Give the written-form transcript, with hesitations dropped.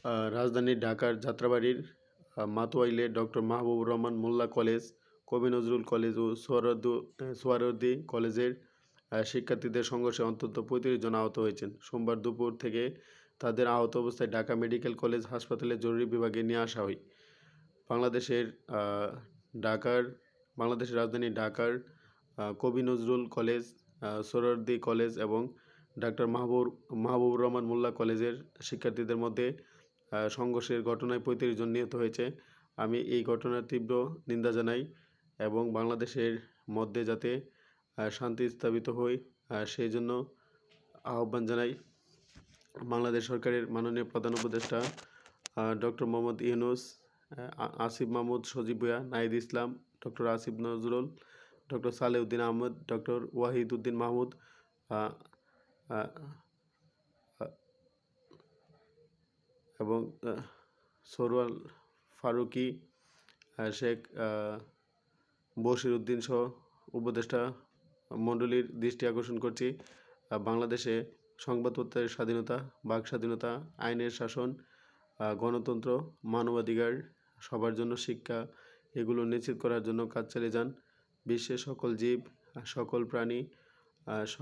রাজধানী ঢাকার যাত্রাবাড়ীর মাতোয়াইলে ডক্টর মাহবুবুর রহমান মোল্লা কলেজ, কবি নজরুল কলেজ ও সোহরাওয়ার্দী কলেজের শিক্ষার্থীদের সংঘর্ষে অন্তত ৩৫ জন আহত হয়েছেন। সোমবার দুপুর থেকে তাদের আহত অবস্থায় ঢাকা মেডিকেল কলেজ হাসপাতালে জরুরি বিভাগে নিয়ে আসা হয়। বাংলাদেশের রাজধানী ঢাকার কবি নজরুল কলেজ, সোহরাওয়ার্দী কলেজ এবং ডাক্তার মাহবুবুর রহমান মোল্লা কলেজের শিক্ষার্থীদের মধ্যে সংঘর্ষের ঘটনায় ৩৫ জন নিহত হয়েছে। আমি এই ঘটনার তীব্র নিন্দা জানাই এবং বাংলাদেশের মধ্যে যাতে শান্তি স্থাপিত হয় সেই জন্য আহ্বান জানাই। বাংলাদেশ সরকারের মাননীয় প্রধান উপদেষ্টা doctor Mohammad Yunus, Asif Mahmud Sajib Bhuiyan, Nahid Islam, doctor Asif Nazrul, doctor Salahuddin Ahmed, doctor Wahid Uddin Mahmud এবং সরওয়ার ফারুকী, শেখ বশির উদ্দিন সহ উপদেষ্টা মণ্ডলীর দৃষ্টি আকর্ষণ করছি, বাংলাদেশে সংবাদপত্রের স্বাধীনতা, বাক স্বাধীনতা, আইনের শাসন, গণতন্ত্র, মানবাধিকার, সবার জন্য শিক্ষা এগুলো নিশ্চিত করার জন্য কাজ চালিয়ে যান। বিশ্বের সকল জীব, সকল প্রাণী